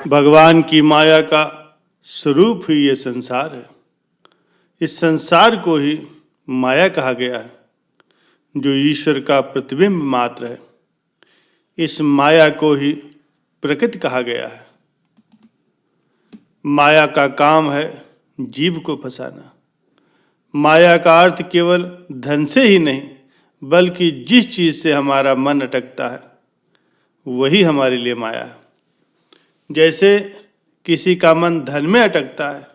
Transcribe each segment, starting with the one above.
भगवान की माया का स्वरूप ही ये संसार है। इस संसार को ही माया कहा गया है, जो ईश्वर का प्रतिबिंब मात्र है। इस माया को ही प्रकृति कहा गया है। माया का काम है जीव को फंसाना। माया का अर्थ केवल धन से ही नहीं, बल्कि जिस चीज से हमारा मन अटकता है वही हमारे लिए माया है। जैसे किसी का मन धन में अटकता है,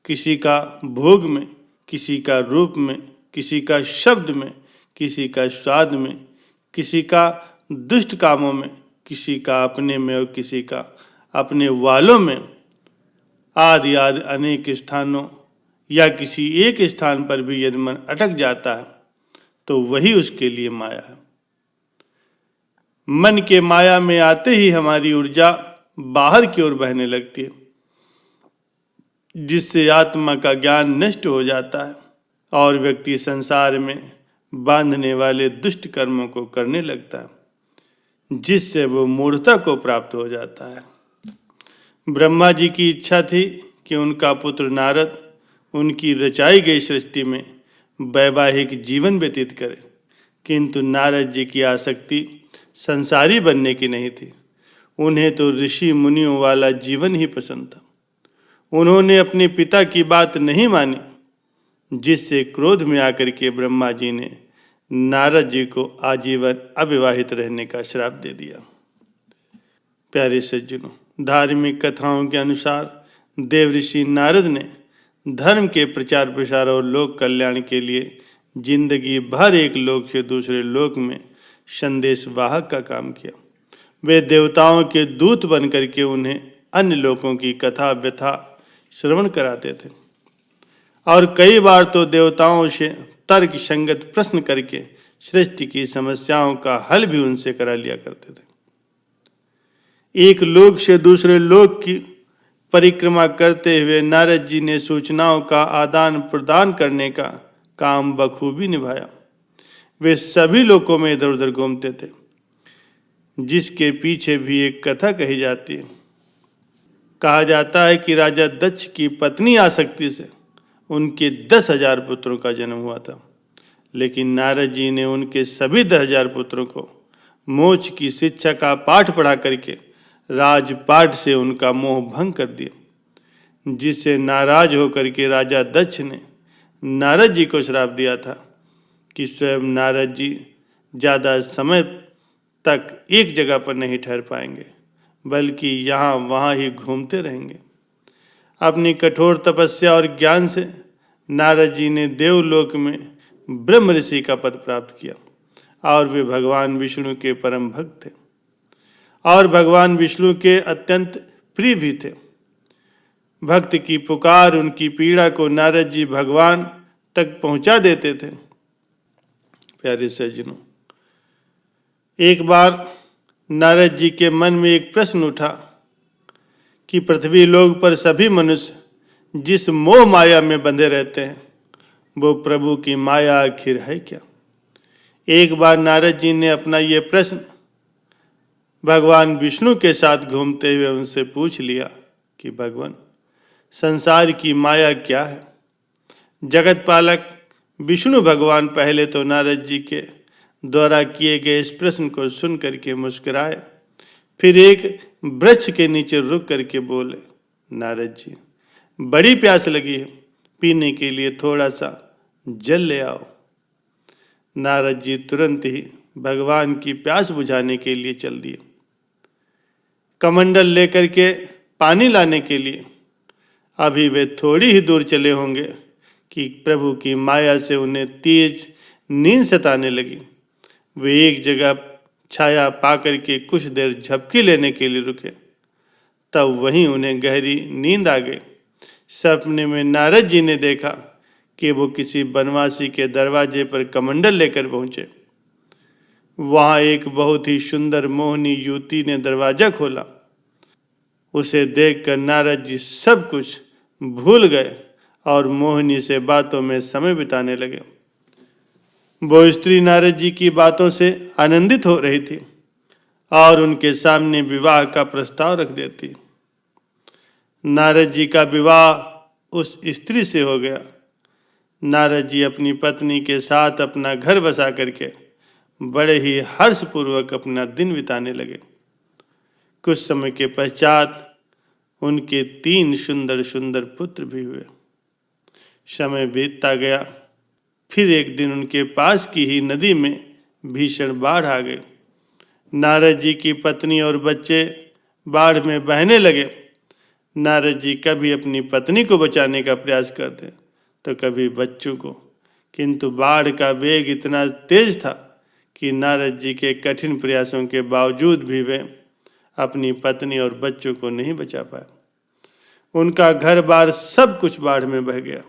किसी का भोग में, किसी का रूप में, किसी का शब्द में, किसी का स्वाद में, किसी का दुष्ट कामों में, किसी का अपने में और किसी का अपने वालों में, आदि आदि अनेक स्थानों या किसी एक स्थान पर भी यदि मन अटक जाता है तो वही उसके लिए माया है। मन के माया में आते ही हमारी ऊर्जा बाहर की ओर बहने लगती है, जिससे आत्मा का ज्ञान नष्ट हो जाता है और व्यक्ति संसार में बांधने वाले दुष्ट कर्मों को करने लगता है, जिससे वो मूढ़ता को प्राप्त हो जाता है। ब्रह्मा जी की इच्छा थी कि उनका पुत्र नारद उनकी रचाई गई सृष्टि में वैवाहिक जीवन व्यतीत करे, किंतु नारद जी की आसक्ति संसारी बनने की नहीं थी। उन्हें तो ऋषि मुनियों वाला जीवन ही पसंद था। उन्होंने अपने पिता की बात नहीं मानी, जिससे क्रोध में आकर के ब्रह्मा जी ने नारद जी को आजीवन अविवाहित रहने का श्राप दे दिया। प्यारे सज्जनों, धार्मिक कथाओं के अनुसार देवऋषि नारद ने धर्म के प्रचार प्रसार और लोक कल्याण के लिए जिंदगी भर एक लोक से दूसरे लोक में संदेश वाहक का काम किया। वे देवताओं के दूत बन करके उन्हें अन्य लोकों की कथा व्यथा श्रवण कराते थे और कई बार तो देवताओं से तर्क संगत प्रश्न करके सृष्टि की समस्याओं का हल भी उनसे करा लिया करते थे। एक लोक से दूसरे लोक की परिक्रमा करते हुए नारद जी ने सूचनाओं का आदान प्रदान करने का काम बखूबी निभाया। वे सभी लोकों में इधर उधर घूमते थे, जिसके पीछे भी एक कथा कही जाती है। कहा जाता है कि राजा दक्ष की पत्नी आसक्ति से उनके 10,000 पुत्रों का जन्म हुआ था, लेकिन नारद जी ने उनके सभी 10,000 पुत्रों को मोक्ष की शिक्षा का पाठ पढ़ा करके राजपाट से उनका मोह भंग कर दिया, जिससे नाराज होकर के राजा दक्ष ने नारद जी को श्राप दिया था कि स्वयं नारद जी ज़्यादा समय तक एक जगह पर नहीं ठहर पाएंगे, बल्कि यहाँ वहाँ ही घूमते रहेंगे। अपनी कठोर तपस्या और ज्ञान से नारद जी ने देवलोक में ब्रह्म ऋषि का पद प्राप्त किया और वे भगवान विष्णु के परम भक्त थे और भगवान विष्णु के अत्यंत प्रिय भी थे। भक्त की पुकार, उनकी पीड़ा को नारद जी भगवान तक पहुंचा देते थे। प्यारे सज्जनों, एक बार नारद जी के मन में एक प्रश्न उठा कि पृथ्वी लोक पर सभी मनुष्य जिस मोह माया में बंधे रहते हैं, वो प्रभु की माया आखिर है क्या? एक बार नारद जी ने अपना ये प्रश्न भगवान विष्णु के साथ घूमते हुए उनसे पूछ लिया कि भगवान, संसार की माया क्या है? जगत पालक विष्णु भगवान पहले तो नारद जी के द्वारा किए गए इस प्रश्न को सुन करके मुस्कुराए, फिर एक वृक्ष के नीचे रुक करके बोले, नारद जी, बड़ी प्यास लगी है, पीने के लिए थोड़ा सा जल ले आओ। नारद जी तुरंत ही भगवान की प्यास बुझाने के लिए चल दिए। कमंडल लेकर के पानी लाने के लिए अभी वे थोड़ी ही दूर चले होंगे कि प्रभु की माया से उन्हें तेज नींद सताने लगी। वे एक जगह छाया पाकर के कुछ देर झपकी लेने के लिए रुके, तब वहीं उन्हें गहरी नींद आ गई। सपने में नारद जी ने देखा कि वो किसी बनवासी के दरवाजे पर कमंडल लेकर पहुंचे। वहां एक बहुत ही सुंदर मोहनी युवती ने दरवाजा खोला। उसे देखकर नारद जी सब कुछ भूल गए और मोहिनी से बातों में समय बिताने लगे। वो स्त्री नारद जी की बातों से आनंदित हो रही थी और उनके सामने विवाह का प्रस्ताव रख देती। नारद जी का विवाह उस स्त्री से हो गया। नारद जी अपनी पत्नी के साथ अपना घर बसा करके बड़े ही हर्षपूर्वक अपना दिन बिताने लगे। कुछ समय के पश्चात उनके 3 सुंदर सुंदर पुत्र भी हुए। समय बीतता गया। फिर एक दिन उनके पास की ही नदी में भीषण बाढ़ आ गई। नारद जी की पत्नी और बच्चे बाढ़ में बहने लगे। नारद जी कभी अपनी पत्नी को बचाने का प्रयास करते तो कभी बच्चों को, किंतु बाढ़ का वेग इतना तेज था कि नारद जी के कठिन प्रयासों के बावजूद भी वे अपनी पत्नी और बच्चों को नहीं बचा पाए। उनका घर बार सब कुछ बाढ़ में बह गया।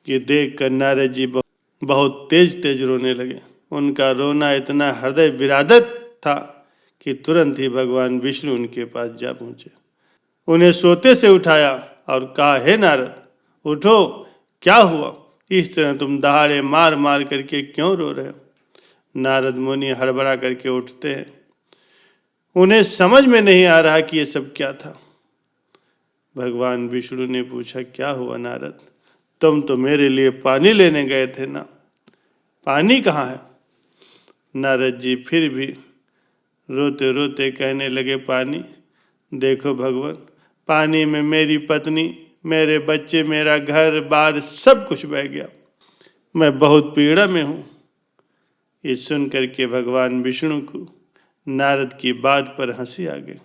ये देखकर नारद जी बहुत तेज तेज रोने लगे। उनका रोना इतना हृदय विदारक था कि तुरंत ही भगवान विष्णु उनके पास जा पहुंचे। उन्हें सोते से उठाया और कहा, हे नारद, उठो, क्या हुआ? इस तरह तुम दहाड़े मार मार करके क्यों रो रहे हो? नारद मुनि हड़बड़ा करके उठते हैं। उन्हें समझ में नहीं आ रहा कि ये सब क्या था। भगवान विष्णु ने पूछा, क्या हुआ नारद? तुम तो मेरे लिए पानी लेने गए थे ना, पानी कहाँ है? नारद जी फिर भी रोते रोते कहने लगे, पानी देखो भगवान, पानी में मेरी पत्नी, मेरे बच्चे, मेरा घर बार सब कुछ बह गया। मैं बहुत पीड़ा में हूँ। ये सुन करके भगवान विष्णु को नारद की बात पर हंसी आ गई।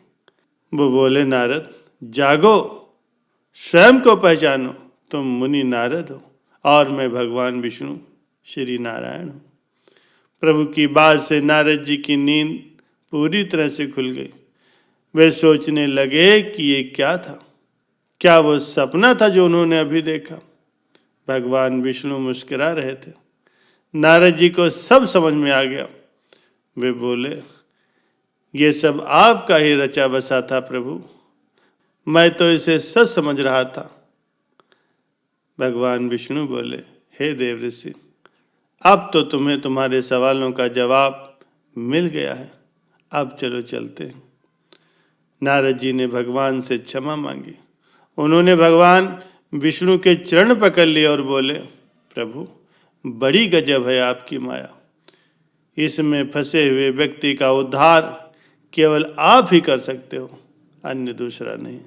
वो बोले, नारद जागो, स्वयं को पहचानो, तुम मुनि नारद हो और मैं भगवान विष्णु श्री नारायण हूँ। प्रभु की बात से नारद जी की नींद पूरी तरह से खुल गई। वे सोचने लगे कि ये क्या था, क्या वो सपना था जो उन्होंने अभी देखा? भगवान विष्णु मुस्कुरा रहे थे। नारद जी को सब समझ में आ गया। वे बोले, ये सब आपका ही रचा बसा था प्रभु, मैं तो इसे सच समझ रहा था। भगवान विष्णु बोले, हे देव ऋषि, अब तो तुम्हें तुम्हारे सवालों का जवाब मिल गया है, अब चलो चलते हैं। नारद जी ने भगवान से क्षमा मांगी। उन्होंने भगवान विष्णु के चरण पकड़ लिए और बोले, प्रभु बड़ी गजब है आपकी माया। इसमें फंसे हुए व्यक्ति का उद्धार केवल आप ही कर सकते हो, अन्य दूसरा नहीं।